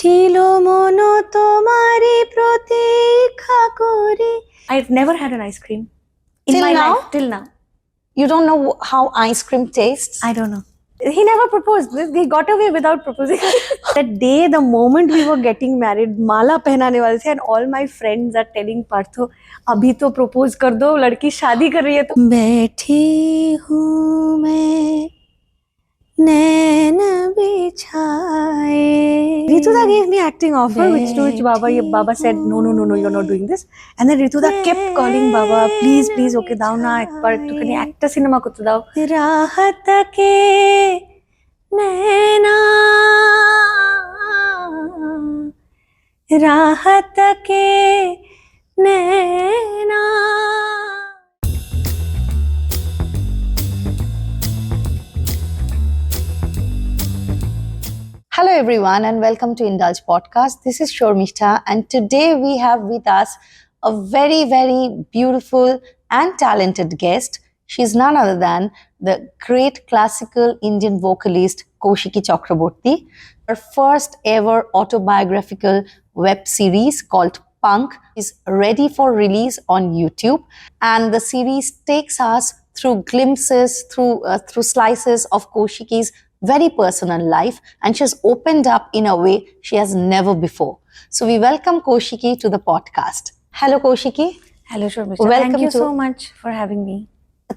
ছিল মনো তোমারি প্রতীক্ষা করি. I've never had an ice cream in Till my now? life till now. You don't know how ice cream tastes? I don't know. He never proposed. He got away without proposing. That day, the moment we were getting married, माला पहनाने वाले थे, and all my friends are telling Partho, अभी तो propose कर दो, लड़की शादी कर रही है तो. बैठी हूँ मैं नैन बिछाए. Rituda gave me acting offer, which to which Baba said, no, you're not doing this. And then Rituda kept calling Baba, please, okay, दाओ ना एक बार तो कहीं actor cinema को तो दाओ. राहत के नैना, राहत के नैना. Hello everyone and welcome to Indulge Podcast. This is Shormishta and today we have with us a very, very beautiful and talented guest. She's none other than the great classical Indian vocalist Kaushiki Chakraborty. Her first ever autobiographical web series called Punk is ready for release on YouTube, and the series takes us through glimpses, through slices of Kaushiki's very personal life, and she's opened up in a way she has never before. So we welcome Kaushiki to the podcast. Hello, Kaushiki. Hello, Shormishta. Welcome Thank you to- so much for having me.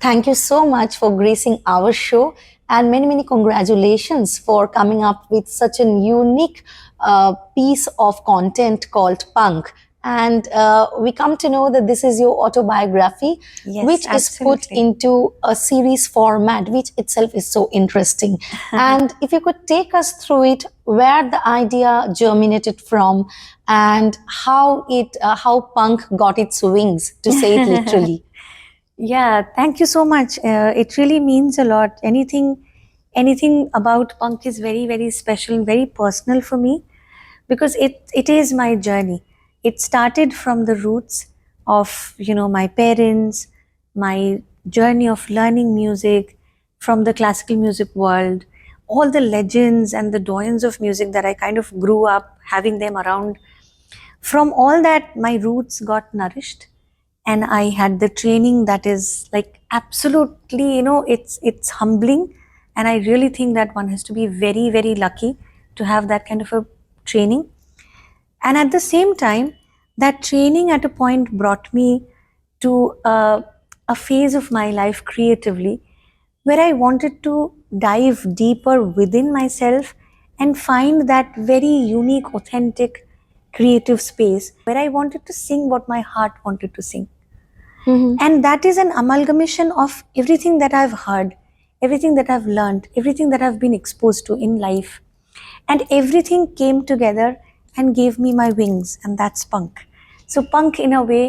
Thank you so much for gracing our show, and many, many congratulations for coming up with such a unique piece of content called Punk. And we come to know that this is your autobiography, Yes, which is put absolutely. into a series format, which itself is so interesting. And if you could take us through it, where the idea germinated from, and how punk got its wings, to say it literally. Yeah, thank you so much. It really means a lot. Anything about punk is very, very special and very personal for me because it is my journey. It started from the roots of my parents, my journey of learning music from the classical music world, all the legends and the doyens of music that I kind of grew up having them around. From all that, my roots got nourished, and I had the training that is like absolutely, it's humbling, and I really think that one has to be very, very lucky to have that kind of a training. And at the same time, that training at a point brought me to a phase of my life creatively where I wanted to dive deeper within myself and find that very unique, authentic, creative space where I wanted to sing what my heart wanted to sing. And that is an amalgamation of everything that I've heard, everything that I've learned, everything that I've been exposed to in life. And everything came together and gave me my wings, and that's punk. So, punk, in a way,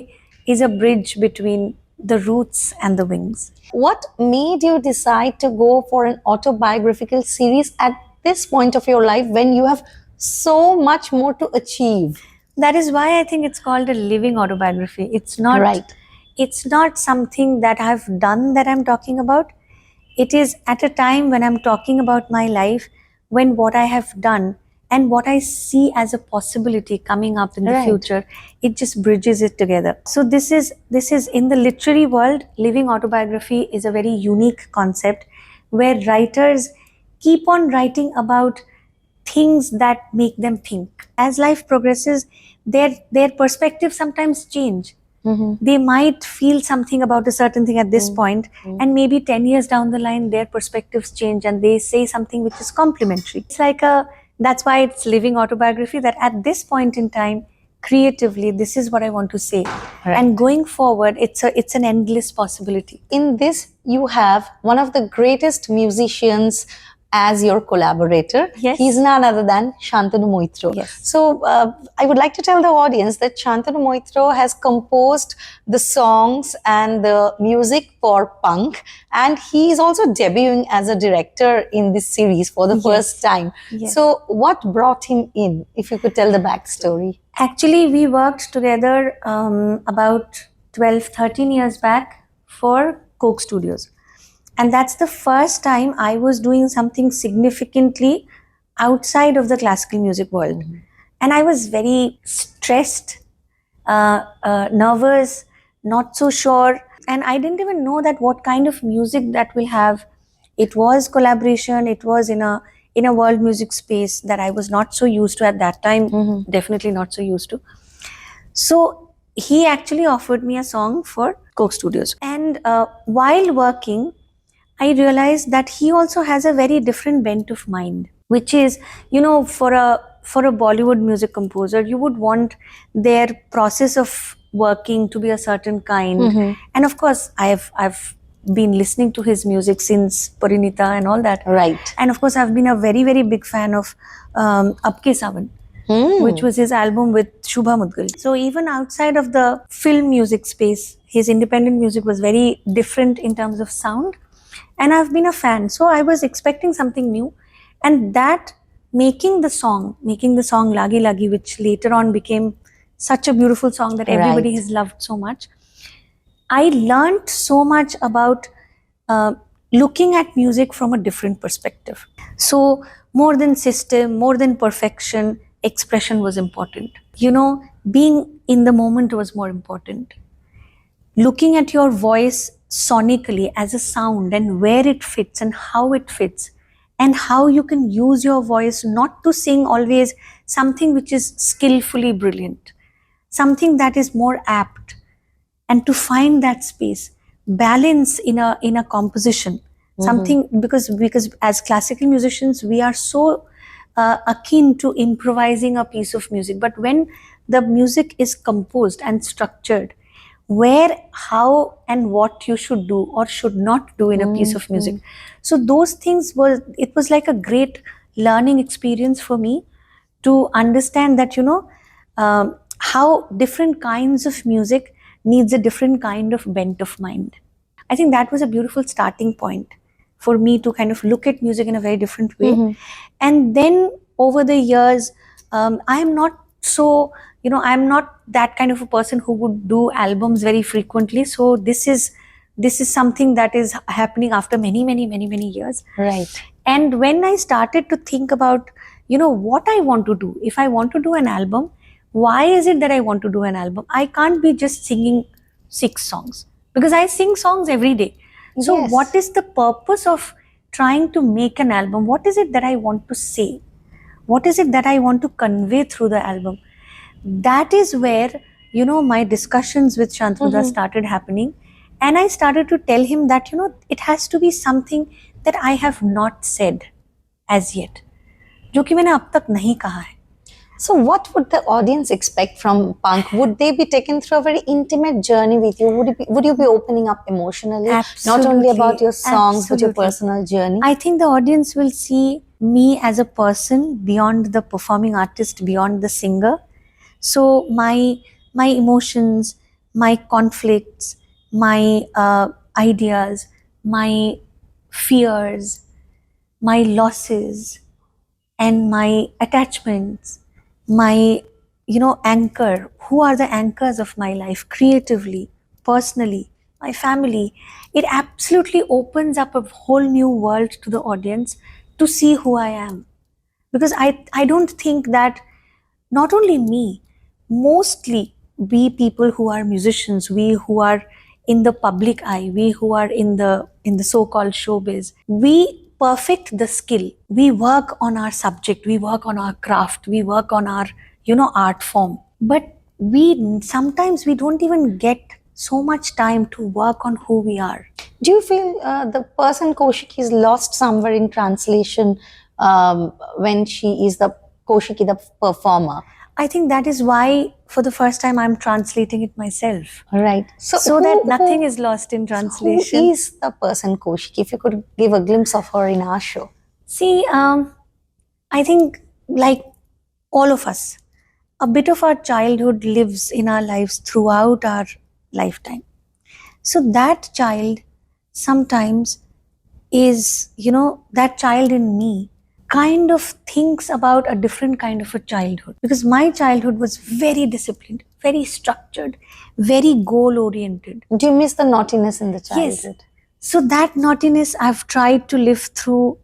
is a bridge between the roots and the wings. What made you decide to go for an autobiographical series at this point of your life when you have so much more to achieve? That is why I think it's called a living autobiography. It's not Right. It's not something that I've done that I'm talking about. It is at a time when I'm talking about my life, when what I have done and what I see as a possibility coming up in the Right. future, it just bridges it together. So this is in the literary world, living autobiography is a very unique concept where writers keep on writing about things that make them think. As life progresses, their perspectives sometimes change. They might feel something about a certain thing at this point, and maybe 10 years down the line, their perspectives change and they say something which is complementary. It's like that's why it's living autobiography, that at this point in time, creatively, this is what I want to say. Right. And going forward, it's an endless possibility. In this, you have one of the greatest musicians as your collaborator. Yes. He's none other than Shantanu Moitro. Yes. So I would like to tell the audience that Shantanu Moitro has composed the songs and the music for Punk, and he is also debuting as a director in this series for the Yes. first time. Yes. So what brought him in, if you could tell the backstory? Actually, we worked together about 12, 13 years back for Coke Studios. And that's the first time I was doing something significantly outside of the classical music world. and I was very stressed, nervous, not so sure, and I didn't even know that what kind of music that will have. It was collaboration. It was in a world music space that I was not so used to at that time. Definitely not so used to. So he actually offered me a song for Coke Studios, and while working, I realized that he also has a very different bent of mind, which is, for a Bollywood music composer, you would want their process of working to be a certain kind. And of course, I've been listening to his music since Parinita and all that. Right. And of course, I've been a very, very big fan of Abke Sawan, which was his album with Shubha Mudgal. So even outside of the film music space, his independent music was very different in terms of sound. And I've been a fan. So I was expecting something new. And that making the song Lagi Lagi, which later on became such a beautiful song that everybody Right. has loved so much. I learned so much about looking at music from a different perspective. So, more than system, more than perfection, expression was important. Being in the moment was more important. Looking at your voice sonically as a sound and where it fits and how it fits, and how you can use your voice not to sing always something which is skillfully brilliant, something that is more apt, and to find that space, balance in a composition, something, because as classical musicians we are so akin to improvising a piece of music, but when the music is composed and structured, where, how, and what you should do or should not do in a piece of music, so those things it was like a great learning experience for me to understand that how different kinds of music needs a different kind of bent of mind. I think that was a beautiful starting point for me to kind of look at music in a very different way. And then over the years, I am not so, I'm not that kind of a person who would do albums very frequently. So this is something that is happening after many, many, many, many years. Right. And when I started to think about, what I want to do, if I want to do an album, why is it that I want to do an album? I can't be just singing 6 songs, because I sing songs every day. So Yes. what is the purpose of trying to make an album? What is it that I want to say? What is it that I want to convey through the album? That is where, my discussions with Shantnuda started happening. And I started to tell him that, it has to be something that I have not said as yet, जो कि मैंने अब तक नहीं कहा है. So, what would the audience expect from Punk? Would they be taken through a very intimate journey with you? Would you be opening up emotionally? Not only about your songs, but your Absolutely. personal journey? I think the audience will see me as a person beyond the performing artist, beyond the singer. So my emotions, my conflicts, my ideas, my fears, my losses, and my attachments, my anchor, who are the anchors of my life creatively, personally, my family, it absolutely opens up a whole new world to the audience to see who I am. Because I don't think that not only me, mostly we people who are musicians, we who are in the public eye, we who are in the so-called showbiz, we perfect the skill. We work on our subject, we work on our craft, we work on our art form. But sometimes we don't even get so much time to work on who we are. Do you feel the person Kaushiki is lost somewhere in translation when she is the Kaushiki, the performer? I think that is why, for the first time, I'm translating it myself. Right. So that nothing is lost in translation. Who is the person Kaushiki? If you could give a glimpse of her in our show. See, I think, like all of us, a bit of our childhood lives in our lives throughout our lifetime. So that child sometimes is, that child in me kind of thinks about a different kind of a childhood, because my childhood was very disciplined, very structured, very goal oriented. Do you miss the naughtiness in the childhood? Yes. So that naughtiness I've tried to live through,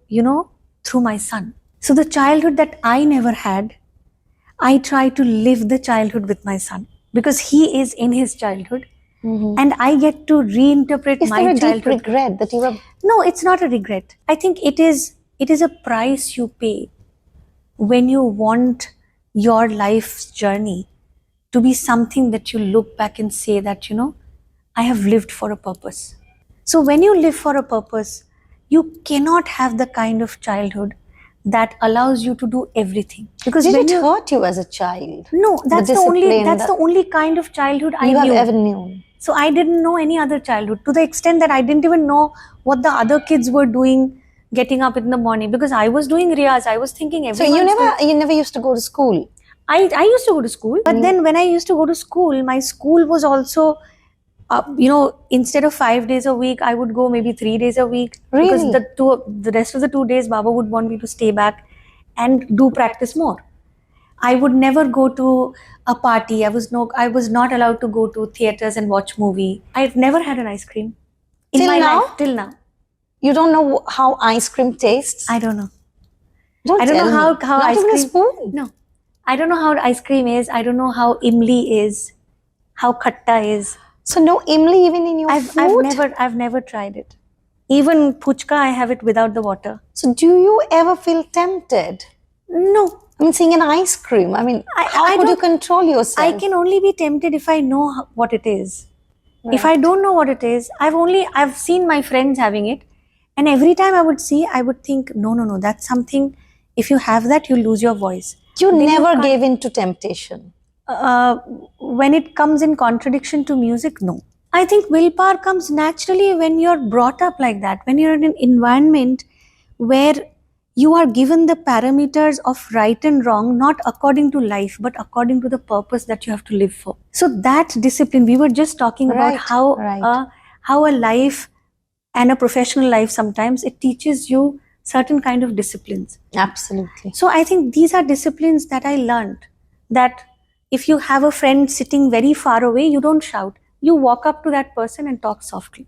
through my son. So the childhood that I never had, I try to live the childhood with my son because he is in his childhood and I get to reinterpret Is my there a deep childhood. regret that you were? No, it's not a regret. I think it is a price you pay when you want your life's journey to be something that you look back and say that, I have lived for a purpose. So when you live for a purpose, you cannot have the kind of childhood that allows you to do everything. Because Did when it you hurt you as a child? no, that's the discipline only kind of childhood I You have knew. ever known. So I didn't know any other childhood to the extent that I didn't even know what the other kids were doing getting up in the morning because I was doing riyaz. I was thinking So everyone. you never used to go to school. I used to go to school, but then when I used to go to school, my school was also, instead of 5 days a week, I would go maybe 3 days a week. Really? Because the rest of the 2 days, Baba would want me to stay back and do practice more. I would never go to a party. I was not allowed to go to theaters and watch movie. I've never had an ice cream in Till my now? life till now. You don't know how ice cream tastes? I don't know. Don't I don't tell know me. how Not ice even cream. a spoon. No, I don't know how ice cream is. I don't know how imli is, how khatta is. So no imli even in your food? I've never tried it. Even puchka, I have it without the water. So do you ever feel tempted? No, I mean, seeing an ice cream. I mean, how I could you don't- control yourself? I can only be tempted if I know what it is. If I Right. don't know what it is, I've seen my friends having it, and every time I would see, I would think, no, that's something. If you have that, you lose your voice. You Then never can't- gave in to temptation. When it comes in contradiction to music, no. I think willpower comes naturally when you're brought up like that, when you're in an environment where you are given the parameters of right and wrong, not according to life, but according to the purpose that you have to live for. So that discipline, we were just talking about Right. how a life and a professional life, sometimes it teaches you certain kind of disciplines. Absolutely. So I think these are disciplines that I learned, that if you have a friend sitting very far away, you don't shout. You walk up to that person and talk softly.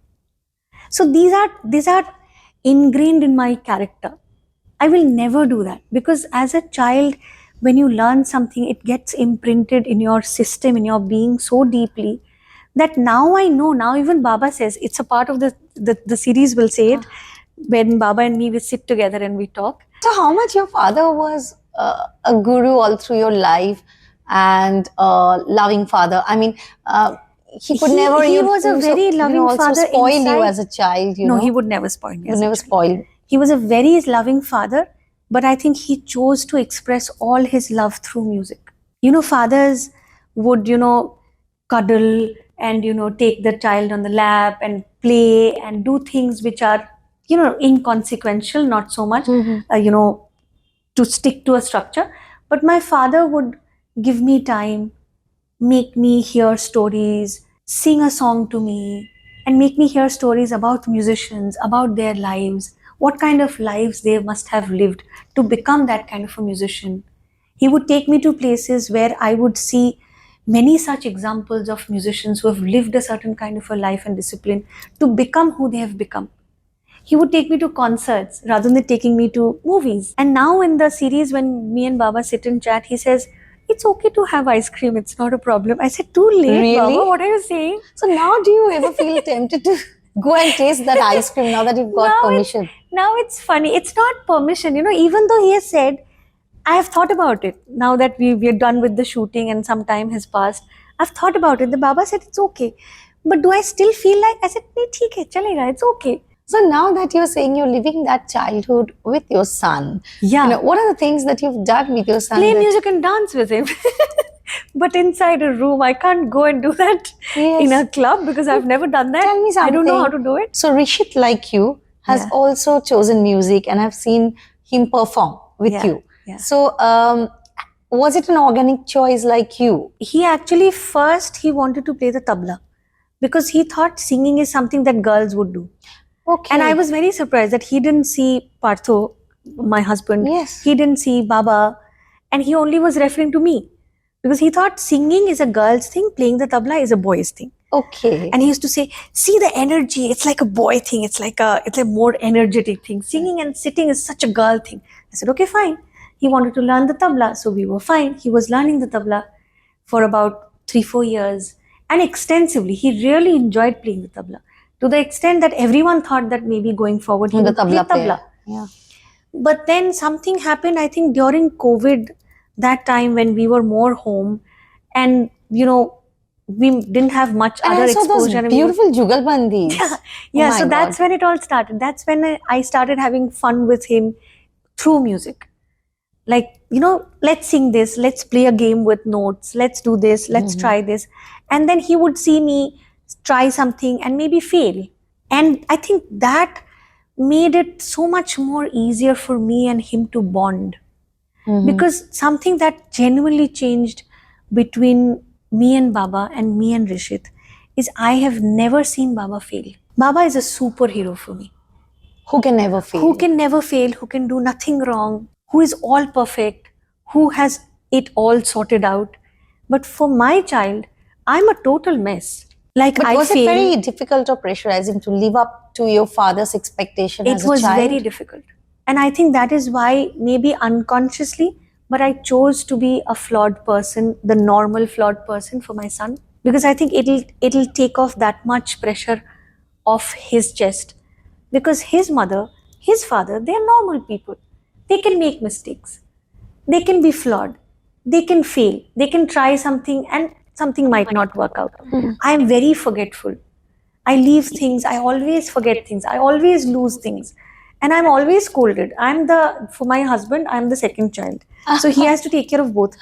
So these are ingrained in my character. I will never do that because as a child, when you learn something, it gets imprinted in your system, in your being so deeply that now I know. Now even Baba says, it's a part of the series will say it, when Baba and me, we sit together and we talk. So how much your father was a guru all through your life and a loving father? I mean, he could never. He was a very loving also father spoil you inside. as a child. You No, know, he would never spoil me. He would as a never child. spoil. He was a very loving father, but I think he chose to express all his love through music. Fathers would, cuddle and, take the child on the lap and play and do things which are, inconsequential, not so much, to stick to a structure. But my father would give me time, make me hear stories, sing a song to me, and make me hear stories about musicians, about their lives, what kind of lives they must have lived to become that kind of a musician. He would take me to places where I would see many such examples of musicians who have lived a certain kind of a life and discipline to become who they have become. He would take me to concerts rather than taking me to movies. And now in the series, when me and Baba sit and chat, he says, it's okay to have ice cream. It's not a problem. I said, too late, Really? Baba. What are you saying? So now, do you ever feel tempted to go and taste that ice cream now that you've got Now permission? Now it's funny. It's not permission. Even though he has said, I have thought about it. Now that we're done with the shooting and some time has passed, I've thought about it. The Baba said, it's okay. But do I still feel like? I said, nahi, theek hai, chalega, it's okay. So now that you're saying you're living that childhood with your son, Yeah. what are the things that you've done with your son? Play that- music and dance with him. But inside a room, I can't go and do that Yes. in a club because I've never done that. Tell me I don't know how to something. do it. So Rishit, like you, has Yeah. also chosen music, and I've seen him perform with Yeah, you. yeah. So was it an organic choice like you? He actually first he wanted to play the tabla because he thought singing is something that girls would do. Okay. And I was very surprised that he didn't see Partho, my husband. Yes. He didn't see Baba. And he only was referring to me. Because he thought singing is a girl's thing, playing the tabla is a boy's thing. Okay. And he used to say, see the energy, it's like a boy thing, it's a more energetic thing. Singing and sitting is such a girl thing. I said, okay, fine. He wanted to learn the tabla, so we were fine. He was learning the tabla for about 3-4 years and extensively. He really enjoyed playing the tabla to the extent that everyone thought that maybe going forward he The would play tabla player. tabla. Yeah. But then something happened, I think during COVID, that time when we were more home and we didn't have much And other I saw those exposure. and we were- beautiful jugalbandis. yeah, my so that's God. when it all started. That's when I started having fun with him through music. Like, let's sing this, let's play a game with notes, let's do this, let's try this. And then he would see me try something and maybe fail. And I think that made it so much more easier for me and him to bond. Because something that genuinely changed between me and Baba and me and Rishit is I have never seen Baba fail. Baba is a superhero for me. Who can never fail? Who can never fail, who can do nothing wrong, who is all perfect, who has it all sorted out. But for my child, I'm a total mess. Like But I was fail. it very difficult or pressurizing to live up to your father's expectation as It a was child? very difficult. And I think that is why, maybe unconsciously, but I chose to be a flawed person, the normal flawed person for my son. Because I think it'll take off that much pressure off his chest. Because his mother, his father, they're normal people. They can make mistakes. They can be flawed. They can fail. They can try something and something might not work out. I am very forgetful. I leave things, I always forget things, I always lose things. And I'm always scolded. For my husband, I'm the second child. So he has to take care of both.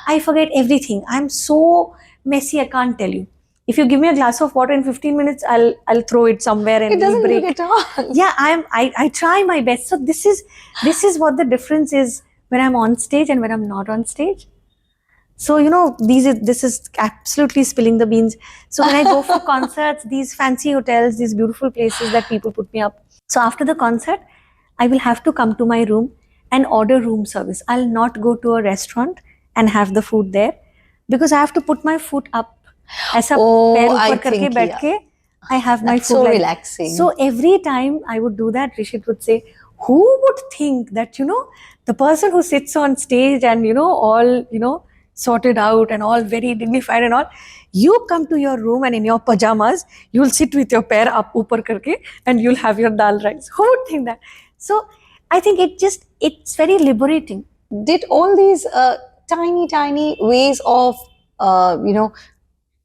I forget everything. I'm so messy, I can't tell you. If you give me a glass of water in 15 minutes, I'll throw it somewhere and It doesn't break. look at all. Yeah, I try my best. So this is what the difference is when I'm on stage and when I'm not on stage. So this is absolutely spilling the beans. So when I go for concerts, these fancy hotels, these beautiful places that people put me up. So after the concert, I will have to come to my room and order room service. I'll not go to a restaurant and have the food there because I have to put my foot up. ऐसा पैर I ऊपर करके think, बैठ yeah. के I have my That's food so like relaxing. So every time I would do that, Rishit would say, "Who would think that the person who sits on stage and all sorted out and all very dignified and all, you come to your room and in your pajamas you'll sit with your pair up upar karke and you'll have your dal rice." Who would think that? So I think it's very liberating. Did all these tiny ways of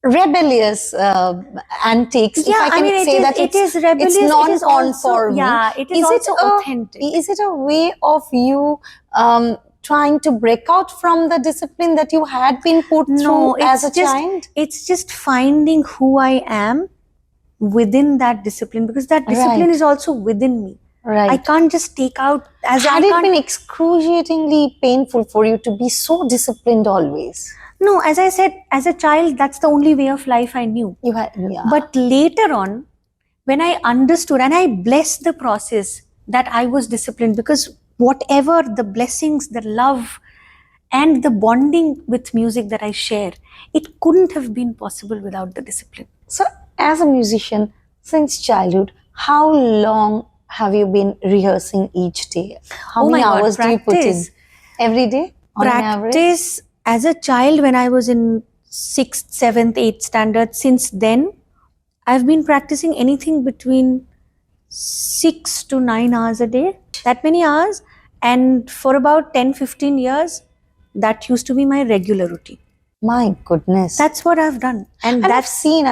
rebellious antics, if I can say that it is rebellious. it's It is also, non-conforming. yeah, it is also authentic. Is it a way of you trying to break out from the discipline that you had been put through as a child? It's just finding who I am within that discipline, because that discipline Right. is also within me. Right. I can't just take out as Had I it can't. been excruciatingly painful for you to be so disciplined always? No, as I said, as a child, that's the only way of life I knew. You had, yeah. But later on, when I understood and I blessed the process that I was disciplined, because whatever the blessings, the love, and the bonding with music that I share, it couldn't have been possible without the discipline. So, as a musician, since childhood, how long have you been rehearsing each day? How Oh many my God, hours do you put in? practice. Every day? On an average? Practice as a child when I was in 6th, 7th, 8th standard. Since then, I've been practicing anything between 6 to 9 hours a day. That many hours. And for about 10-15 years, that used to be my regular routine. My goodness. That's what I've done. And I've seen,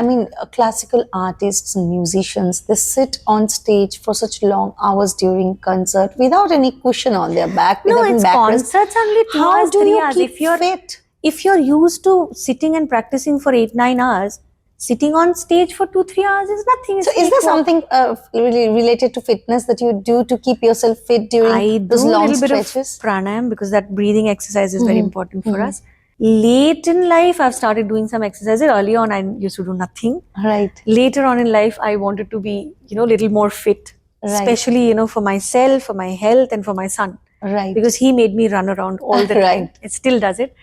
classical artists and musicians, they sit on stage for such long hours during concert without any cushion on their back. No, without it's backrest. concerts only 2 How hours, do 3 you hours. keep fit? If you're used to sitting and practicing for 8-9 hours, sitting on stage for 2-3 hours is nothing. So, is there something really related to fitness that you do to keep yourself fit during I do those a long little bit of stretches? pranayam because that breathing exercise is very important for us. Late in life, I've started doing some exercises. Early on, I used to do nothing. Right. Later on in life, I wanted to be, a little more fit, Right. especially, for myself, for my health, and for my son. Right. Because he made me run around all the time. Right. It still does it.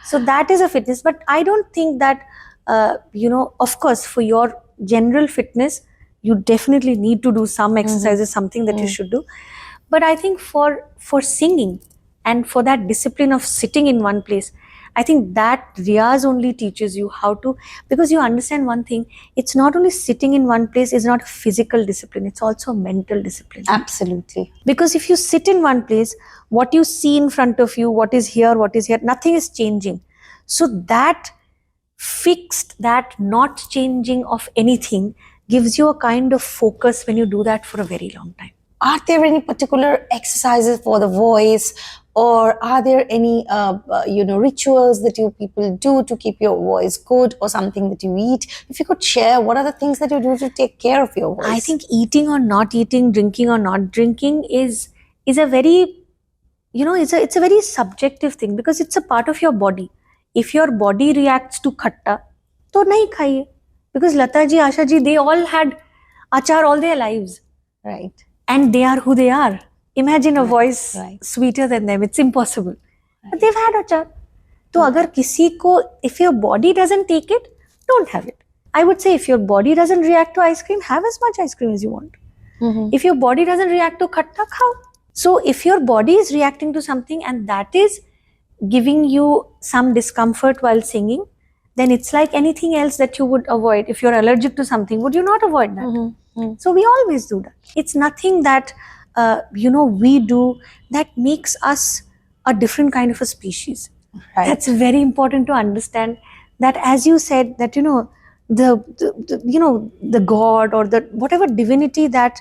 So that is a fitness. But I don't think that, of course, for your general fitness, you definitely need to do some exercises, something that you should do. But I think for singing, and for that discipline of sitting in one place. I think that Riyaz only teaches you how to, because you understand one thing, it's not only sitting in one place is not a physical discipline, it's also a mental discipline. Absolutely. Because if you sit in one place, what you see in front of you, what is here, nothing is changing. So that fixed, that not changing of anything gives you a kind of focus when you do that for a very long time. Are there any particular exercises for the voice, or are there any rituals that you people do to keep your voice good, or something that you eat? If you could share, what are the things that you do to take care of your voice? I think eating or not eating, drinking or not drinking is a very, it's a very subjective thing, because it's a part of your body. If your body reacts to khatta, to nahi khaiye. Because Lata ji, Asha ji, they all had achar all their lives. Right. And they are who they are. Imagine a voice right. sweeter than them. It's impossible. But they've had achar. So agar kisi ko, if your body doesn't take it, don't have it. I would say if your body doesn't react to ice cream, have as much ice cream as you want. If your body doesn't react to khatta, khao. So if your body is reacting to something and that is giving you some discomfort while singing, then it's like anything else that you would avoid. If you're allergic to something, would you not avoid that? So we always do that. It's nothing that we do that makes us a different kind of a species. Right. That's very important to understand. That, as you said, that the God or the whatever divinity that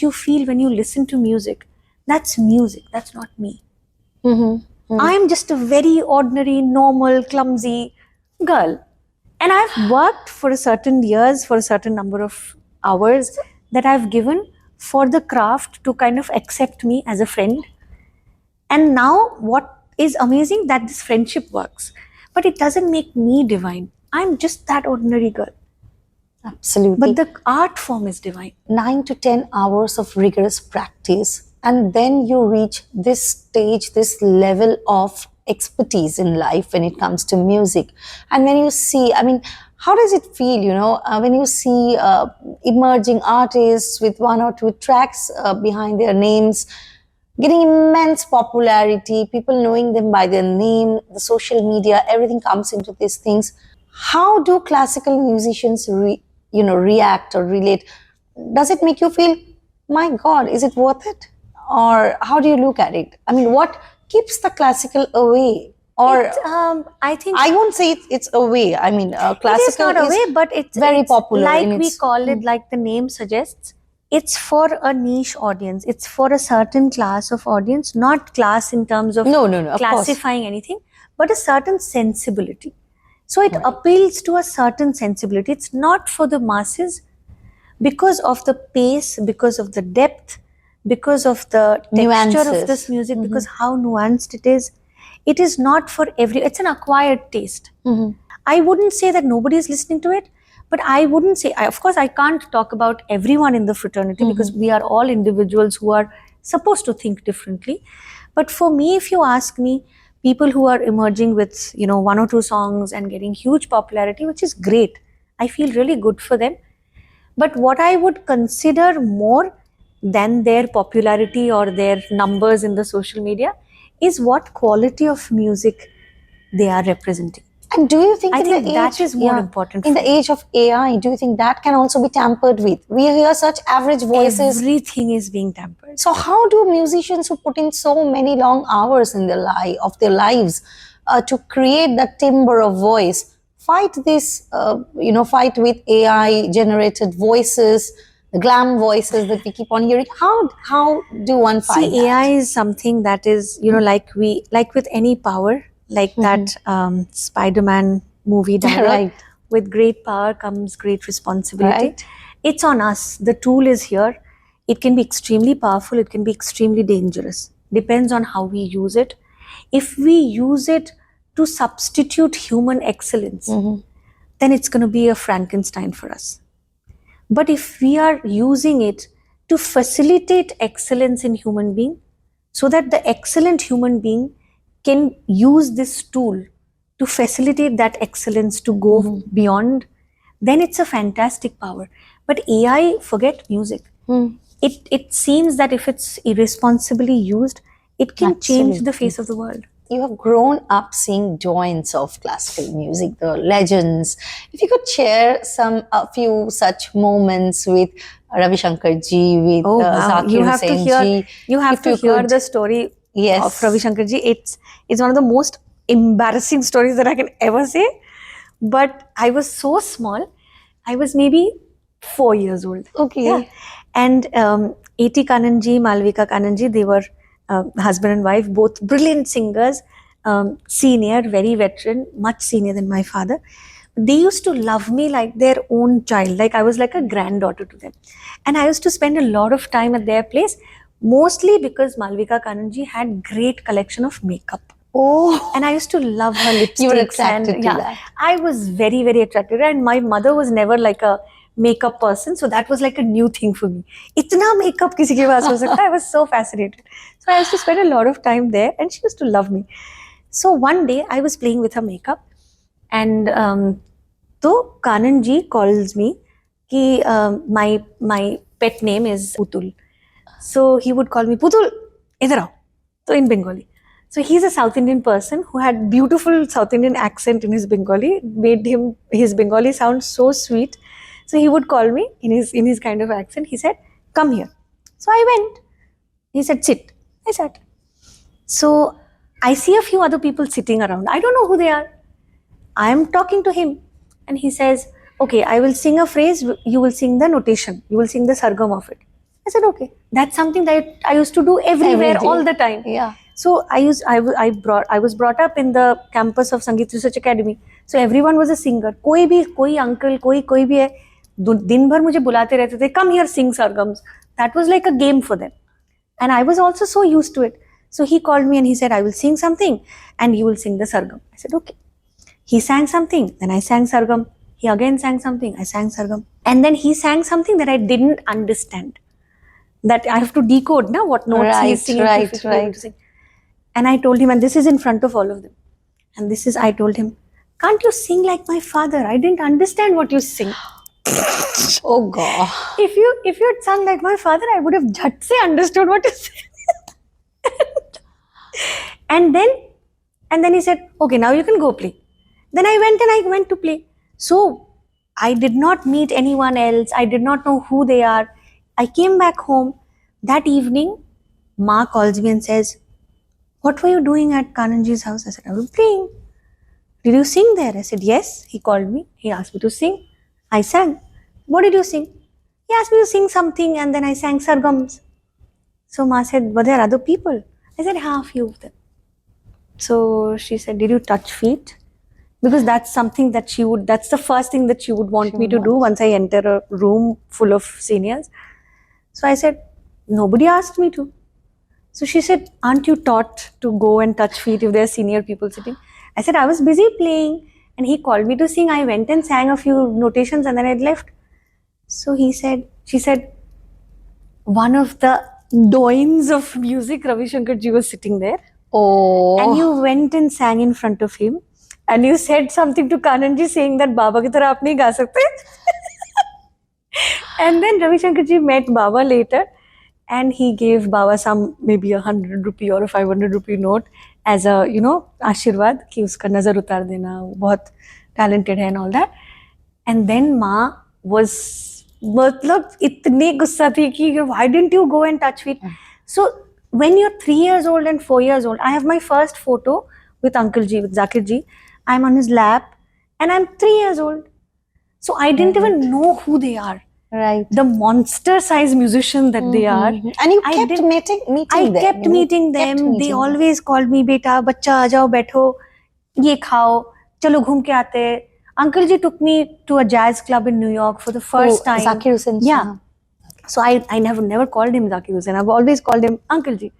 you feel when you listen to music, that's music. That's not me. I'm just a very ordinary, normal, clumsy girl, and I've worked for a certain years, for a certain number of hours that I've given for the craft to kind of accept me as a friend. And now what is amazing, that this friendship works, but it doesn't make me divine. I'm just that ordinary girl. Absolutely. But the art form is divine. 9 to 10 hours of rigorous practice, and then you reach this stage, this level of expertise in life when it comes to music. And when you see, I mean, how does it feel, when you see emerging artists with 1 or 2 tracks behind their names getting immense popularity, people knowing them by their name, the social media, everything comes into these things. How do classical musicians react or relate? Does it make you feel, my God, is it worth it? Or how do you look at it? I mean, what keeps the classical away? Or I think I won't say it's away. I mean, classical it is not away, but it's very popular. Like we call it, like the name suggests, it's for a niche audience. It's for a certain class of audience, not class in terms of No, of classifying course. anything, but a certain sensibility. So it appeals to a certain sensibility. It's not for the masses because of the pace, because of the depth, because of the texture Nuances. of this music, because how nuanced it is. It is not for it's an acquired taste. I wouldn't say that nobody is listening to it, but I wouldn't say, of course, I can't talk about everyone in the fraternity because we are all individuals who are supposed to think differently. But for me, if you ask me, people who are emerging with, 1 or 2 songs and getting huge popularity, which is great. I feel really good for them. But what I would consider more than their popularity or their numbers in the social media is what quality of music they are representing. And do you think I in think the that age, is more important in for the me. age of AI, do you think that can also be tampered with? We hear such average voices. Everything is being tampered. So how do musicians who put in so many long hours in their lives to create that timbre of voice fight this, fight with AI generated voices, the glam voices that we keep on hearing? How do one fight See, AI is something that is, like with any power, like that Spider-Man movie dialogue, Right. with great power comes great responsibility. Right. It's on us. The tool is here. It can be extremely powerful. It can be extremely dangerous. Depends on how we use it. If we use it to substitute human excellence, then it's going to be a Frankenstein for us. But if we are using it to facilitate excellence in human being, so that the excellent human being can use this tool to facilitate that excellence to go beyond, then it's a fantastic power. But AI, forget music. It seems that if it's irresponsibly used, it can change the Absolutely. face of the world. You have grown up seeing joints of classical music, the legends. If you could share a few such moments with Ravi Shankar ji, with Oh wow! Zakir You have to Hussain hear. ji, You have if to you hear could. the story Yes. of Ravi Shankar ji. It's one of the most embarrassing stories that I can ever say. But I was so small. I was maybe 4 years old. Okay. Yeah. And A.T. Kananji, Malvika Kananji, they were husband and wife, both brilliant singers, senior, very veteran, much senior than my father. They used to love me like their own child, like I was like a granddaughter to them. And I used to spend a lot of time at their place, mostly because Malvika Kananji had great collection of makeup. Oh. And I used to love her lipsticks. You were attracted and to yeah, that. I was very, very attracted. And my mother was never like a makeup person, so that was like a new thing for me. Itna makeup kisi ke paas ho sakta hai? I was so fascinated. So I used to spend a lot of time there, and she used to love me. So one day I was playing with her makeup, and so Kanan ji calls me कि my pet name is Putul. So he would call me Putul, idhar aao. So in Bengali. So he's a South Indian person who had beautiful South Indian accent in his Bengali, made his Bengali sound so sweet. So he would call me in his kind of accent. He said, "Come here." So I went. He said, "Sit." I sat. So I see a few other people sitting around. I don't know who they are. I am talking to him, and he says, "Okay, I will sing a phrase. You will sing the notation. You will sing the sargam of it." I said, "Okay." That's something that I used to do everywhere, day. all the time. Yeah. So I was brought up in the campus of Sangeet Research Academy. So everyone was a singer. कोई uncle, कोई भी है, दिन भर मुझे बुलाते रहते थे. Come here, sing sargams. That was like a game for them, and I was also so used to it. So he called me and he said, "I will sing something, and you will sing the sargam." I said, "Okay." He sang something, then I sang sargam. He again sang something, I sang sargam. And then he sang something that I didn't understand. That I have to decode now what notes he is singing. Right. And I told him, and this is in front of all of them. And this is, I told him, "Can't you sing like my father? I didn't understand what you sing." Oh God. If you had sung like my father, I would have jhat se understood what you said. and then he said, "Okay, now you can go play." Then I went to play. So I did not meet anyone else. I did not know who they are. I came back home. That evening, Ma calls me and says, "What were you doing at Kananji's house?" I said, "I was playing." "Did you sing there?" I said, "Yes." He called me. He asked me to sing. I sang. "What did you sing?" He asked me to sing something, and then I sang sargams. So Ma said, "Were there other people?" I said, "A few of them." So she said, "Did you touch feet?" Because that's something that that's the first thing that she would want me to do once I enter a room full of seniors. So I said, "Nobody asked me to." So she said, "Aren't you taught to go and touch feet if there are senior people sitting?" I said, "I was busy playing and he called me to sing. I went and sang a few notations and then I left." So she said, "One of the doins of music, Ravi Shankar ji, was sitting there. Oh. And you went and sang in front of him. And you said something to Kananji saying that Baba ki tarah aap nahi ga sakte." And then Ravi Shankar ji met Baba later, and he gave Baba some maybe 100 rupee or a 500 rupee note as a आशीर्वाद कि उसका नजर उतार देना, वो बहुत talented है and all that. And then Ma was मतलब इतनी गुस्सा थी कि why didn't you go and touch feet? So when you're 3 years old and 4 years old, I have my first photo with Uncle Ji, with Zakir Ji. I'm on his lap and I'm 3 years old. So I didn't even know who they are. Right. The monster size musician that they are. And you kept meeting them. I kept meeting them. They always called me, "Beta, bachcha, aa jao, baitho, ye khao, chalo ghum ke aate." Uncle Ji took me to a jazz club in New York for the first time. Zakir Hussain. Yeah. So I never called him Zakir Hussain. I've always called him Uncle Ji,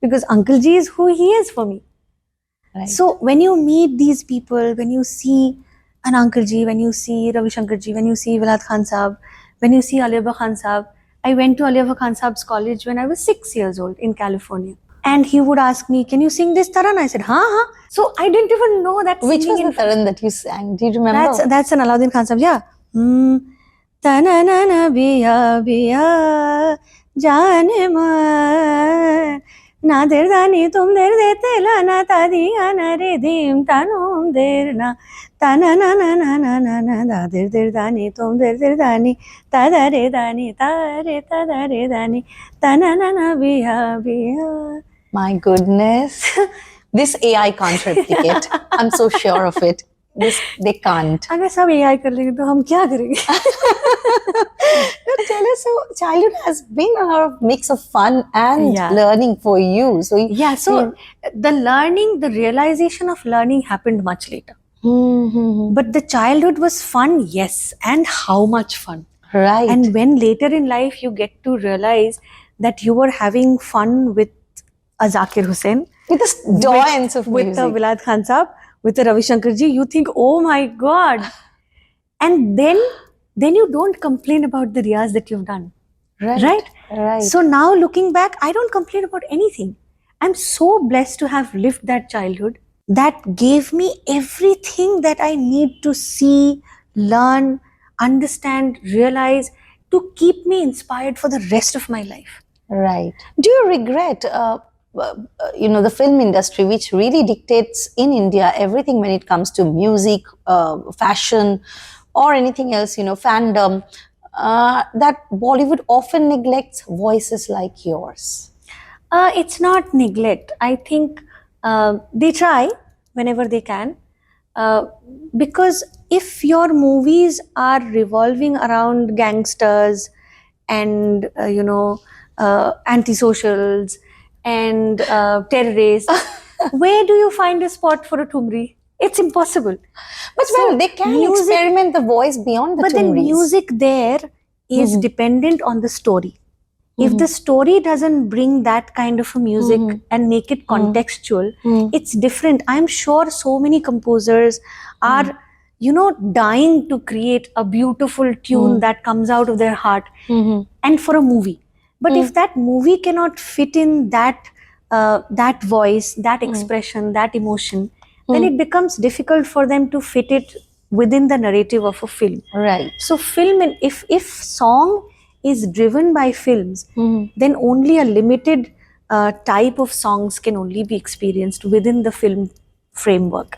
because Uncle Ji is who he is for me. Right. So when you meet these people, when you see an Uncle Ji, when you see Ravi Shankar Ji, when you see Vilayat Khan Sahab, when you see Ali Akbar Khan Sahab. I went to Ali Akbar Khan Sahab's college when I was 6 years old in California. And he would ask me, "Can you sing this taran?" I said, "Ha." So I didn't even know that. Which was the taran that you sang? Do you remember? That's an Alauddin Khan Sahab, yeah. Tanana biya biya jane man Na der da ni tum der de te la na ta di ana re dim ta num der na ta na na na na na na na da der da ni tum der da ni ta da ni ta re ta da ni ta na na na biya. My goodness. This AI can't replicate. I'm so sure of it. They can't. अगर सब AI कर लेंगे तो हम क्या करेंगे? Now tell us, so childhood has been a lot of mix of fun and Yeah. learning for you. So Yeah, so the realization of learning happened much later. But the childhood was fun, yes, and how much fun. right. And when later in life you get to realize that you were having fun with a Zakir Hussain, with the doyens of with music. the Bilad Khan Saab, with the Ravi Shankar ji, you think, oh my God. And then you don't complain about the riyaz that you've done. Right. So now looking back, I don't complain about anything. I'm so blessed to have lived that childhood that gave me everything that I need to see, learn, understand, realize to keep me inspired for the rest of my life. Right. Do you regret, the film industry, which really dictates in India everything when it comes to music, fashion, or anything else, fandom, that Bollywood often neglects voices like yours? It's not neglect. I think they try whenever they can. Because if your movies are revolving around gangsters and antisocials and terrorists, where do you find a spot for a Thumri? It's impossible. But well, they can experiment the voice beyond the But the Thumris. music there is dependent on the story. If the story doesn't bring that kind of a music and make it contextual, it's different. I'm sure so many composers are, dying to create a beautiful tune that comes out of their heart and for a movie. But if that movie cannot fit in that voice, that expression, that emotion, then it becomes difficult for them to fit it within the narrative of a film. Right. So film, if song is driven by films, then only a limited type of songs can only be experienced within the film framework.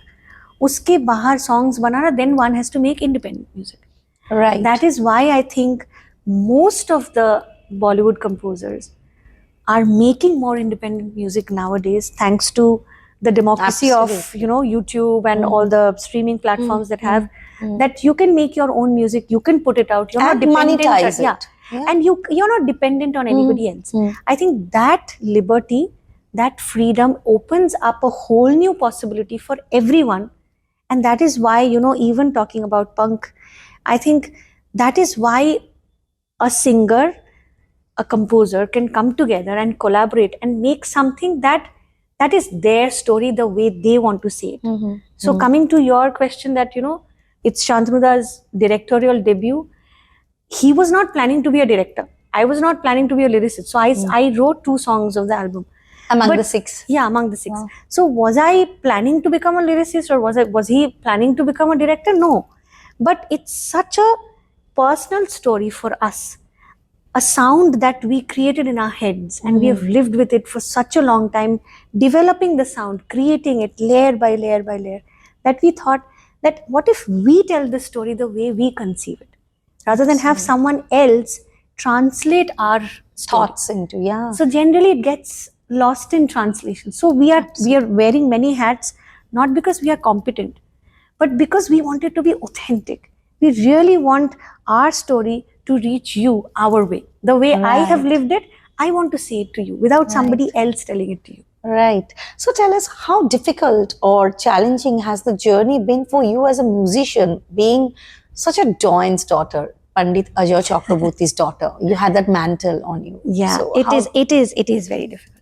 Uske bahar songs banana, then one has to make independent music. Right. That is why I think most of the Bollywood composers are making more independent music nowadays, thanks to the democracy of YouTube and all the streaming platforms that have that you can make your own music, you can put it out, you're and not dependent monetize it. Yeah. And you're not dependent on anybody else. I think that liberty, that freedom opens up a whole new possibility for everyone. And that is why, even talking about punk, I think that is why a singer, a composer can come together and collaborate and make something that is their story the way they want to say it. So coming to your question that, it's Shantanuda's directorial debut, he was not planning to be a director. I was not planning to be a lyricist. So I wrote 2 songs of the album. Among the 6. Yeah, among the 6. Wow. So was I planning to become a lyricist or was he planning to become a director? No. But it's such a personal story for us. A sound that we created in our heads and we have lived with it for such a long time, developing the sound, creating it layer by layer by layer, that we thought that what if we tell the story the way we conceive it, rather than have someone else translate our thoughts into, So generally it gets lost in translation. So we are wearing many hats, not because we are competent, but because we want it to be authentic. We really want our story to reach you our way. The way I have lived it, I want to say it to you without somebody else telling it to you. Right. So tell us, how difficult or challenging has the journey been for you as a musician, being such a doyen's daughter, Pandit Ajay Chakraborty's daughter? You had that mantle on you. Yeah, so it is very difficult.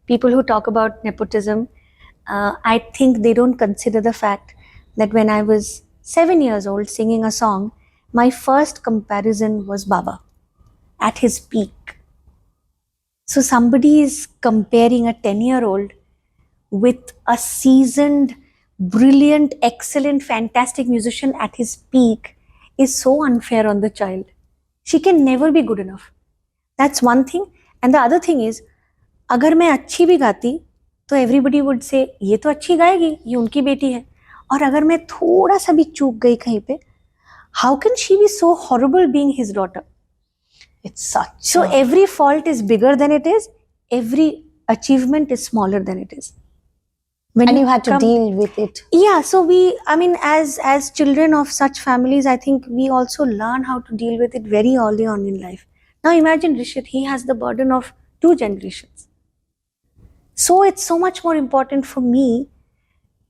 People who talk about nepotism, I think they don't consider the fact that when I was 7 years old singing a song, my first comparison was Baba at his peak. So somebody is comparing a 10-year-old with a seasoned, brilliant, excellent, fantastic musician at his peak is so unfair on the child. She can never be good enough. That's one thing. And the other thing is, अगर मैं अच्छी भी गाती तो everybody would say ये तो अच्छी गाएगी, ये उनकी बेटी है. और अगर मैं थोड़ा सा भी चूक गई कहीं पे, how can she be so horrible being his daughter? It's such. So every fault is bigger than it is, every achievement is smaller than it is. When and you had to come- deal with it. Yeah, so I mean, as children of such families, I think we also learn how to deal with it very early on in life. Now imagine Rishit, he has the burden of 2 generations. So it's so much more important for me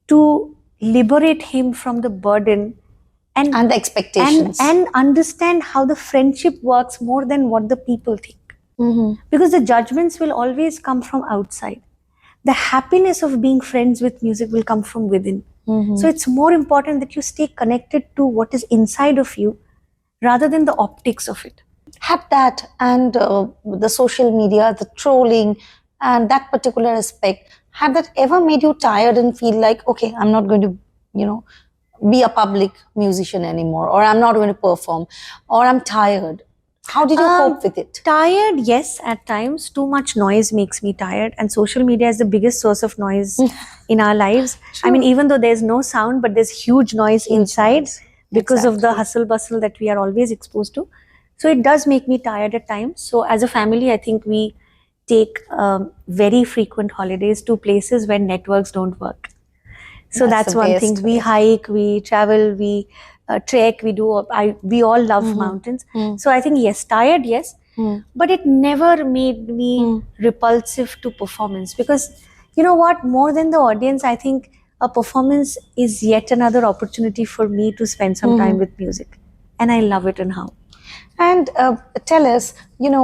to liberate him from the burden and And the expectations. and understand how the friendship works more than what the people think. Mhm. Because the judgments will always come from outside. The happiness of being friends with music will come from within. Mhm. So it's more important that you stay connected to what is inside of you rather than the optics of it. Had that and the social media, the trolling, and that particular aspect, had that ever made you tired and feel like, okay, I'm not going to, you know, be a public musician anymore, or I'm not going to perform, or I'm tired? How did you cope with it? Tired, yes, at times. Too much noise makes me tired, and social media is the biggest source of noise in our lives. I mean, even though there's no sound, but there's huge noise inside because of the Exactly. hustle bustle that we are always exposed to. So it does make me tired at times. So as a family, I think we take very frequent holidays to places where networks don't work. So That's that's the one best thing. We way. hike, we travel, we trek, we do. We all love mountains. So I think yes, tired, yes, but it never made me repulsive to performance, because you know what? More than the audience, I think a performance is yet another opportunity for me to spend some time with music, and I love it. And how? And tell us, you know,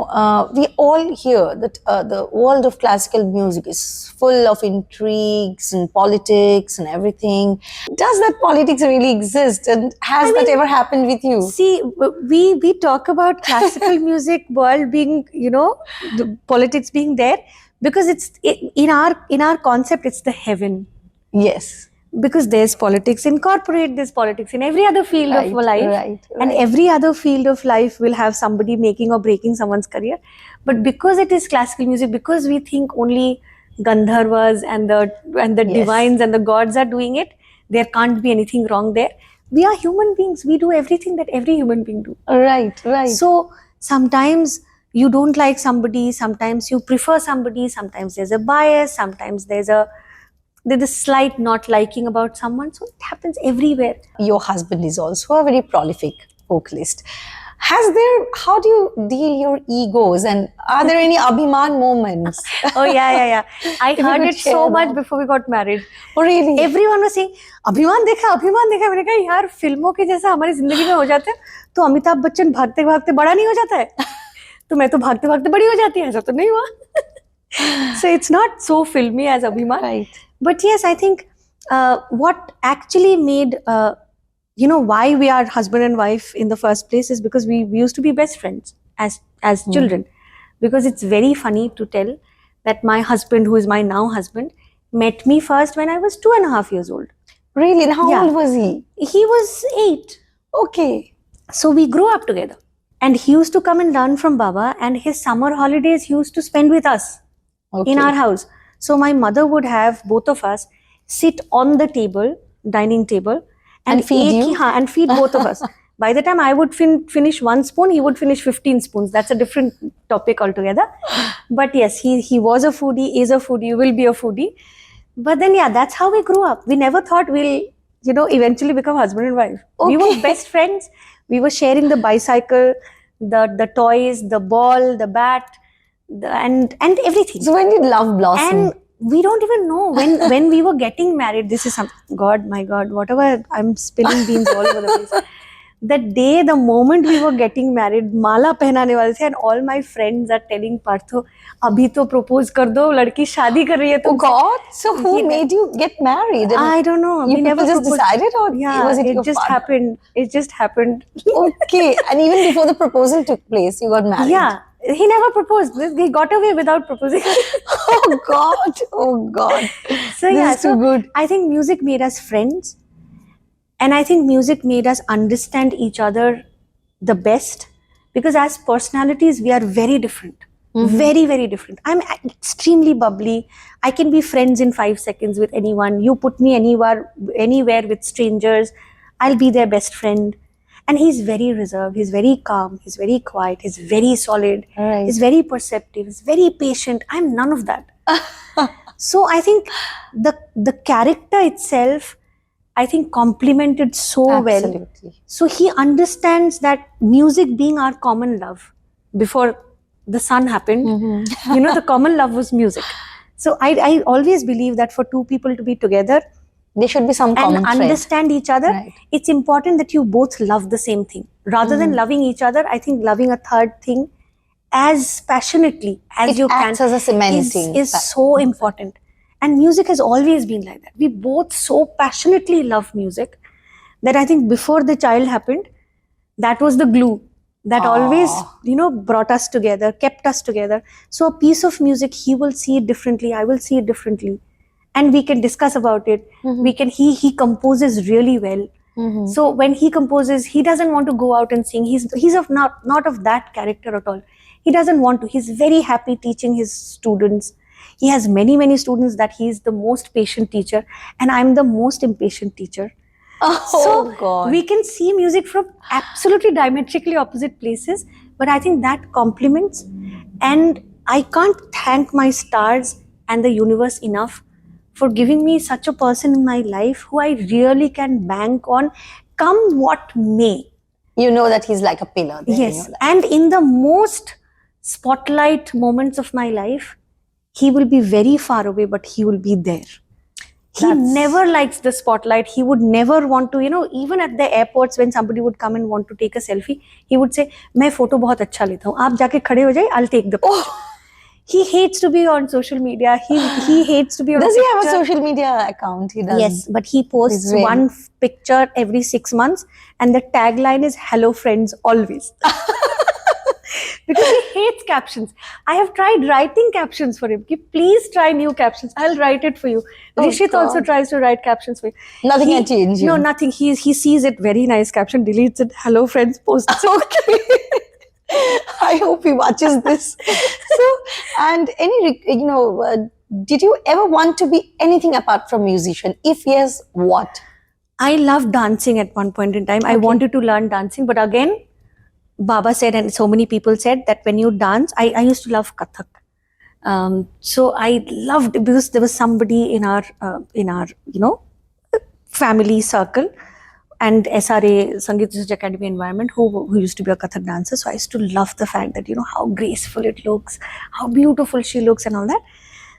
we all hear that the world of classical music is full of intrigues and politics and everything. Does that politics really exist? And has that ever happened with you? See, we talk about classical music world being, you know, the politics being there, because in our concept, it's the heaven. Yes. Because there's politics in corporate, there's politics in every other field of life, and every other field of life will have somebody making or breaking someone's career. But because it is classical music, because we think only Gandharvas and the Yes. divines and the gods are doing it, there can't be anything wrong there. We are human beings. We do everything that every human being do. Right, right. So sometimes you don't like somebody, sometimes you prefer somebody, sometimes there's a bias, sometimes there's a slight not liking about someone. So it happens everywhere. Your husband is also a very prolific vocalist. How do you deal your egos, and are there any Abhiman moments? Oh yeah. I you heard could it so share much that. before we got married. Oh, really? Everyone was saying, अभिमान देखा, अभिमान देखा. मैंने कहा यार, फिल्मों के जैसा हमारी जिंदगी में हो जाता है, तो अमिताभ बच्चन भागते भागते बड़ा नहीं हो जाता है, तो मैं तो भागते भागते बड़ी हो जाती है, ऐसा तो नहीं हुआ. So it's not so filmy as Abhiman. Right. But yes, I think what actually made why we are husband and wife in the first place is because we used to be best friends as children. Because it's very funny to tell that my husband, who is my now husband, met me first when I was 2.5 years old. Really? And how Yeah. old was he? He was 8. Okay. So we grew up together. And he used to come and learn from Baba, and his summer holidays he used to spend with us Okay. in our house. So my mother would have both of us sit on the table, dining table, And feed you? And feed both of us. By the time I would finish one spoon, he would finish 15 spoons. That's a different topic altogether. But yes, he was a foodie, is a foodie, will be a foodie. But then yeah, that's how we grew up. We never thought we'll eventually become husband and wife. We were Okay. best friends. We were sharing the bicycle, the toys, the ball, the bat, and everything. So when did love blossom? And we don't even know when we were getting married. This is some my God, whatever, I'm spilling beans all over the place. The moment we were getting married, माला पहनाने वाले थे, and all my friends are telling Partho, अभी तो propose कर दो, लड़की शादी कर रही है Oh तुमसे. God! So who Yeah. made you get married? I don't know. You We never people just proposed. decided, or Yeah, was it your just father? happened. It just happened. Okay, and even before the proposal took place, you got married. Yeah, he never proposed. He got away without proposing. Oh God! Oh God! So This yeah, is too good. I think music made us friends, and I think music made us understand each other the best, because as personalities we are very different. Very, very different. I'm extremely bubbly. I can be friends in 5 seconds with anyone. You put me anywhere with strangers, I'll be their best friend. And he's very reserved. He's very calm. He's very quiet. He's very solid. Right. He's very perceptive. He's very patient. I'm none of that. So I think the character itself, I think, complemented so well. Absolutely. So he understands that music being our common love before the sun happened, you know, the common love was music. So I always believe that for two people to be together There should be some and common thread. understand each other, Right. it's important that you both love the same thing. Rather than loving each other, I think loving a third thing as passionately as It you acts can as a cementing is so important. And music has always been like that. We both so passionately love music that I think before the child happened, that was the glue that always, you know, brought us together, kept us together. So a piece of music, he will see it differently, I will see it differently, and we can discuss about it. We can. He composes really well. So when he composes, he doesn't want to go out and sing. He's of not of that character at all. He doesn't want to. He's very happy teaching his students. He has many students that he's the most patient teacher, and I'm the most impatient teacher. Oh God. We can see music from absolutely diametrically opposite places, but I think that complements. And I can't thank my stars and the universe enough for giving me such a person in my life who I really can bank on, come what may. You know that he's like a pillar there. Yes, You know that. and in the most spotlight moments of my life, he will be very far away, but he will be there. He That's- never likes the spotlight. He would never want to, you know, even at the airports when somebody would come and want to take a selfie, he would say, मैं photo बहुत अच्छा लेता हूँ, आप जाके खड़े हो जाइए, I'll take the picture. He hates to be on social media. He hates to be on. Does a he have a picture. social media account? He does. Yes, but he posts He's very- one picture every 6 months, and the tagline is "Hello friends always." Because he hates captions. I have tried writing captions for him. Ki, please try new captions. I'll write it for you. Oh, Rishit also God. tries to write captions for you. Nothing He- had changed. No, nothing. He sees it, very nice caption, deletes it. Hello friends, posts it. Okay. I hope he watches this. So, and did you ever want to be anything apart from musician? If yes, what? I loved dancing at one point in time. I Okay. wanted to learn dancing, but again, Baba said, and so many people said, that when you dance, I used to love Kathak. So I loved it because there was somebody in our family circle and SRA Sangeet Research Academy environment who used to be a Kathak dancer. So I used to love the fact that, you know, how graceful it looks, how beautiful she looks and all that.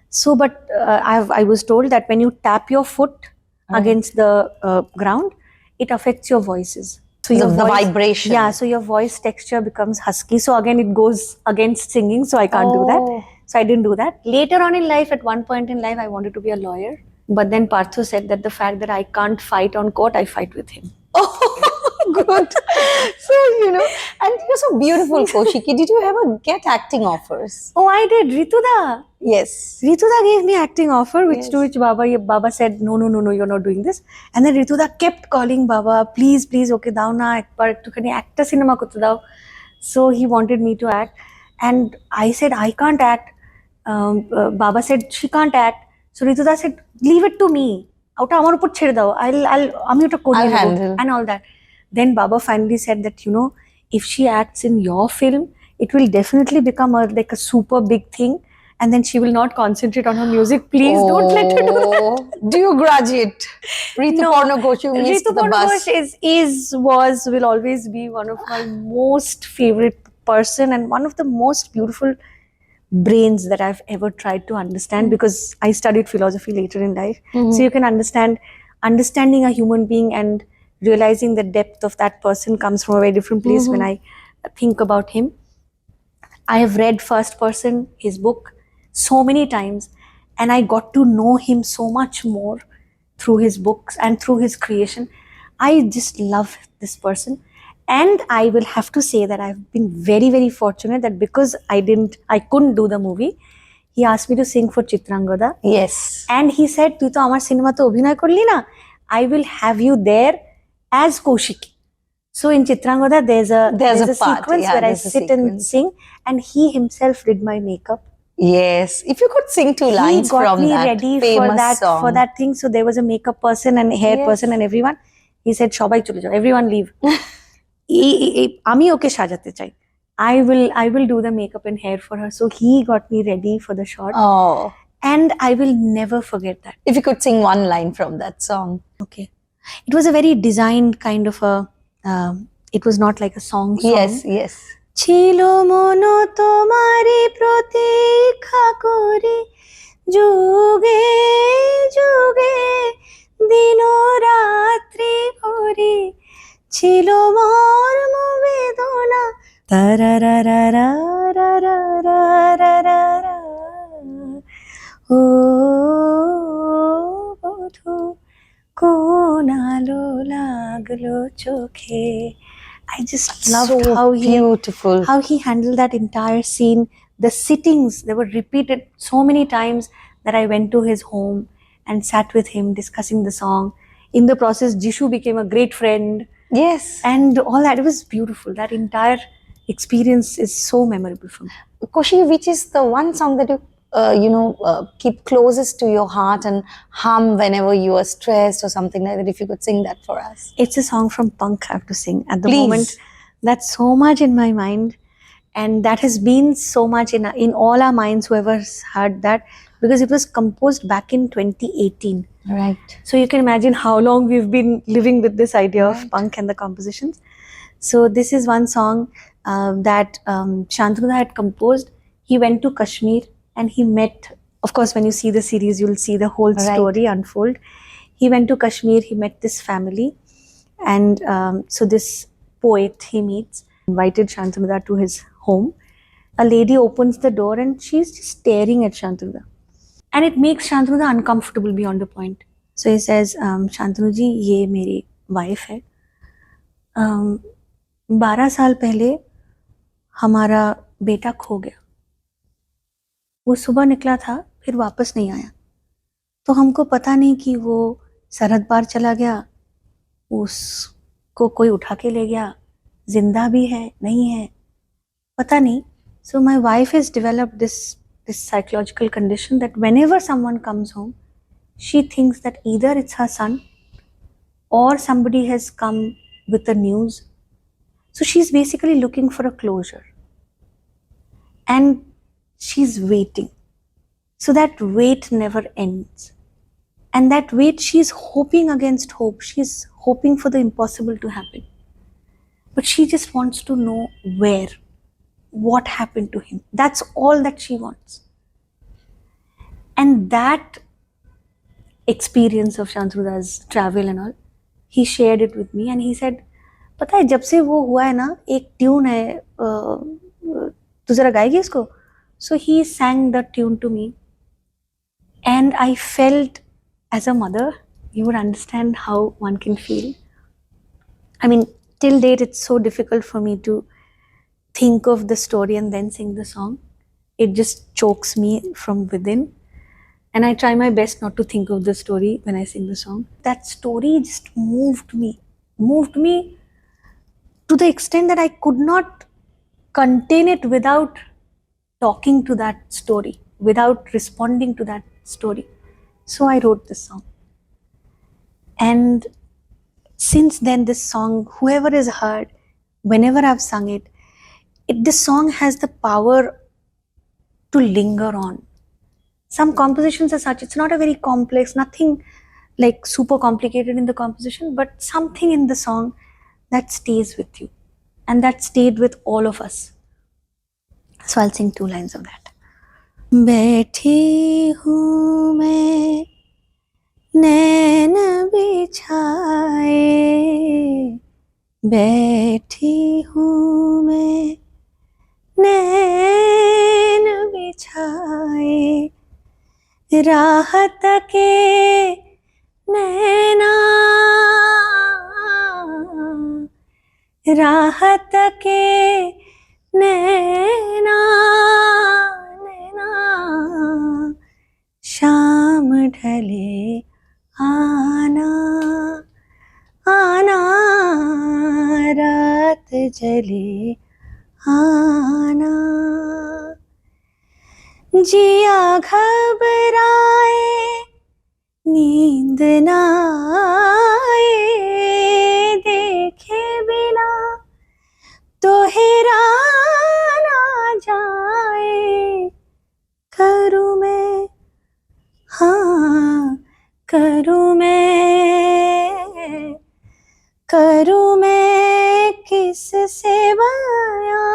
So, but I was told that when you tap your foot against the ground, it affects your voices. So The voice, vibration. yeah, so your voice texture becomes husky. So again, it goes against singing. So I can't do that. Oh. So I didn't do that. Later on in life, at one point in life, I wanted to be a lawyer. But then Partho said that the fact that I can't fight on court, I fight with him. Oh, good. So, and you're so beautiful, Kaushiki. Did you ever get acting offers? Oh, I did. Rituda. Yes. Rituda gave me acting offer, Yes. to which Baba said, no, you're not doing this. And then Rituda kept calling Baba, please, okay, dao na, actor cinema ko to dao. So he wanted me to act. And I said, I can't act. Baba said, she can't act. So Rituda said, leave it to me. I'll handle. and all that. Then Baba finally said that, if she acts in your film, it will definitely become like a super big thing. And then she will not concentrate on her music. Please don't let her do that. Do you grudge it? Ritu No. Porno Ghosh, you missed Ritu the Porno bus. Ghosh will always be one of my most favorite person and one of the most beautiful brains that I've ever tried to understand because I studied philosophy later in life. So you can understanding a human being and realizing the depth of that person comes from a very different place when I think about him. I have read First Person, his book, so many times, and I got to know him so much more through his books and through his creation. I just love this person. And I will have to say that I've been very, very fortunate that because I couldn't do the movie, he asked me to sing for Chitrangada. Yes. And he said, "Tu to amar cinema to obhinay korli na, I will have you there as Kaushiki." So in Chitrangoda, there's a part, sequence yeah, where I there's a sit and sequence. sing, and he himself did my makeup. Yes, if you could sing two He lines got from me that ready famous for song. that thing. So there was a makeup person and hair Yes. person and everyone. He said, "Shobai chole jao, everyone leave. আমি ওকে সাজাতে চাই. I will do the makeup and hair for her." So he got me ready for the shot, Oh, and I will never forget that. if you could sing one line from that song. Okay, it was a very designed kind of a. It was not like a song. Yes, yes. ছিল মন তোমারি প্রতীক্ষা করি যুগে যুগে দিন রাত্রি ভরি ছিল মর্ম বেদনা তারারারারারারারারারা। ও বধূ কোন আলো লাগলো চোখে। I just loved So beautiful. how he handled that entire scene. The sittings, they were repeated so many times that I went to his home and sat with him discussing the song. In the process, Jishu became a great friend, Yes. and all that. It was beautiful. That entire experience is so memorable for me. Koshi, which is the one song that you keep closest to your heart and hum whenever you are stressed or something like that? If you could sing that for us. It's a song from Punk I have to sing at the Please. moment. That's so much in my mind, and that has been so much in all our minds. Whoever's heard that, because it was composed back in 2018. Right. So you can imagine how long we've been living with this idea of Right. punk and the compositions. So this is one song that Shantanu had composed. He went to Kashmir and he met. Of course, when you see the series, you'll see the whole Right. story unfold. He went to Kashmir. He met this family, and so this poet he meets invited Shantanu to his home. A lady opens the door and she's just staring at Shantanu. And it makes Shantanu uncomfortable beyond a point. So he says, Shantanu ji, ye meri wife hai. 12 साल पहले हमारा बेटा खो गया. वो सुबह निकला था, फिर वापस नहीं आया. तो हमको पता नहीं कि वो सरहद पार चला गया, उसको कोई उठा के ले गया, जिंदा भी है, नहीं है, पता नहीं. So my wife has developed this psychological condition that whenever someone comes home, she thinks that either it's her son or somebody has come with the news. So she's basically looking for a closure. And she's waiting. So that wait never ends. And that wait, she's hoping against hope. She's hoping for the impossible to happen. But she just wants to know where, what happened to him. That's all that she wants. And that experience of Shantanu's travel and all, he shared it with me and he said, पता है जब से वो हुआ है ना, एक tune है, तू जरा गाएगी इसको? So he sang the tune to me and I felt, as a mother, you would understand how one can feel. I mean, till date it's so difficult for me to think of the story and then sing the song. It just chokes me from within. And I try my best not to think of the story when I sing the song. That story just moved me to the extent that I could not contain it without talking to that story, without responding to that story. So I wrote this song. And since then, this song, whoever has heard, whenever I've sung it, this song has the power to linger on. Some compositions are such, it's not a very complex, nothing like super complicated in the composition, but something in the song that stays with you. And that stayed with all of us. So I'll sing 2 lines of that. बैठी हूँ मैं नैन बिछाए, बैठी हूँ मैं नैन बिछाए, राहत के नैना, राहत के नैना, नैना, शाम ढले आना, आना, जले आना, जिया घबराए नींद ना आए, देखे बिना तो हेरा ना जाए, करूँ मैं, हाँ करूँ मैं किससे बयां,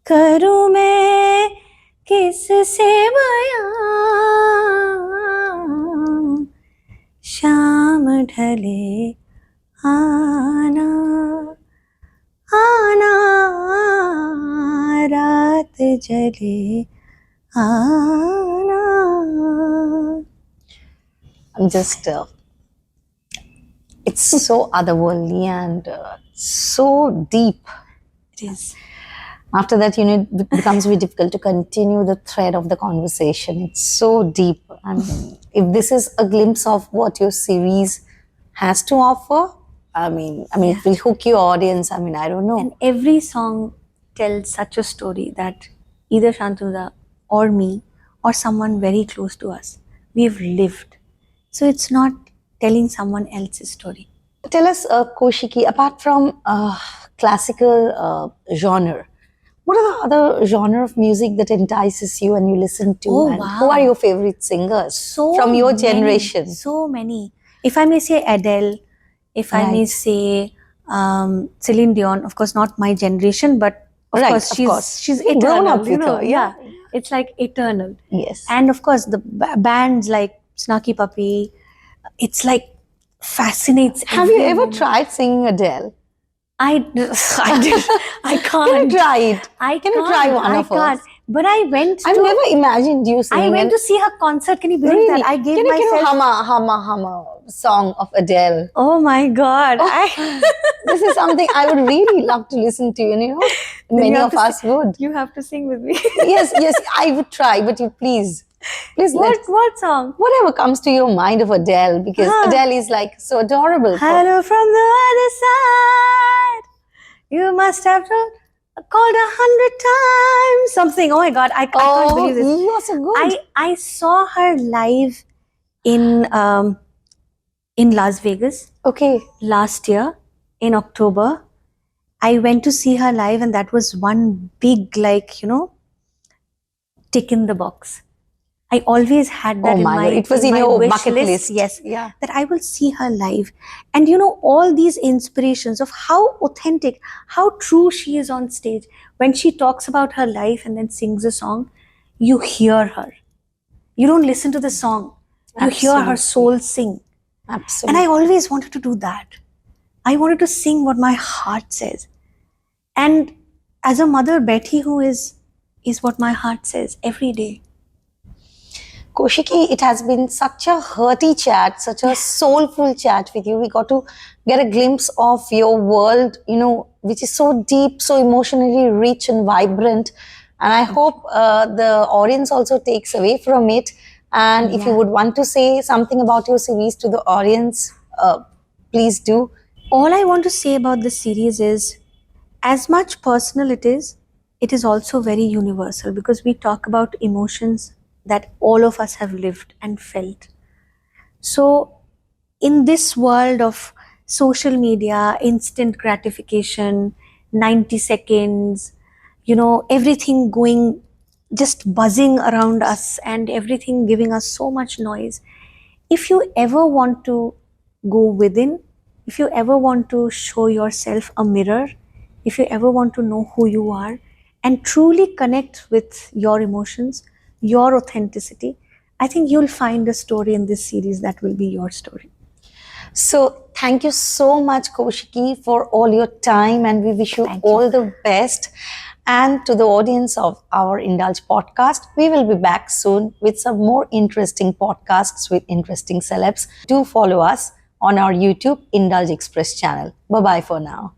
करूँ मैं किससे बयां, शाम ढले आना, आना रात जले आना. I'm just, it's so otherworldly and so deep. It is. After that, it becomes very difficult to continue the thread of the conversation. It's so deep. And if this is a glimpse of what your series has to offer, it will hook your audience. I don't know. And every song tells such a story that either Shantnuda or me or someone very close to us, we've lived. So it's not telling someone else's story. Tell us, Koshiki, apart from classical genre, what are the other genre of music that entices you and you listen to? Oh, and wow. Who are your favorite singers from your generation? So many. If I may say Adele, if I may Right. say Celine Dion, of course not my generation, but of Right, course of she's course. she's You've eternal. grown up with you know, her, yeah. It's like eternal. Yes. And of course the bands like Snarky Puppy, it's like fascinates. Have you every ever moment. tried singing Adele? I did. I can't. Can you try it? I Can you can't. try one I of us? can't. But I went I've to. never imagined you singing. I went and- to see her concert. Can you believe Really? that? I gave can you myself. hum a song of Adele? Oh my God! This is something I would really love to listen to, and Then many you have of to us would. You have to sing with me. Yes, I would try, but you please What song? whatever comes to your mind of Adele, because Huh. Adele is like so adorable. Hello from the other side. You must have called 100 times. Something. Oh my God! I can't believe this. You are so good. I saw her live in Las Vegas Okay. last year in October. I went to see her live, and that was one big, tick in the box. I always had that Oh in my my God. It was in my your wish bucket list. Yes, Yeah. that I will see her live. And all these inspirations of how authentic, how true she is on stage. When she talks about her life and then sings a song, you hear her. You don't listen to the song. You hear her Absolutely. soul sing. Absolutely. And I always wanted to do that. I wanted to sing what my heart says. And as a mother, Betty, who is what my heart says every day. Koshiki, it has been such a hearty chat, such a soulful chat with you. We got to get a glimpse of your world, which is so deep, so emotionally rich and vibrant. And I hope the audience also takes away from it. And if you would want to say something about your series to the audience, please do. All I want to say about this series is, as much personal it is also very universal, because we talk about emotions that all of us have lived and felt. So in this world of social media, instant gratification, 90 seconds, everything going, just buzzing around us, and everything giving us so much noise, if you ever want to go within, if you ever want to show yourself a mirror, if you ever want to know who you are and truly connect with your emotions, your authenticity, I think you'll find a story in this series that will be your story. So thank you so much, Koshiki, for all your time, and we wish you all the best. And to the audience of our Indulge podcast, we will be back soon with some more interesting podcasts with interesting celebs. Do follow us on our YouTube Indulge Express channel. Bye-bye for now.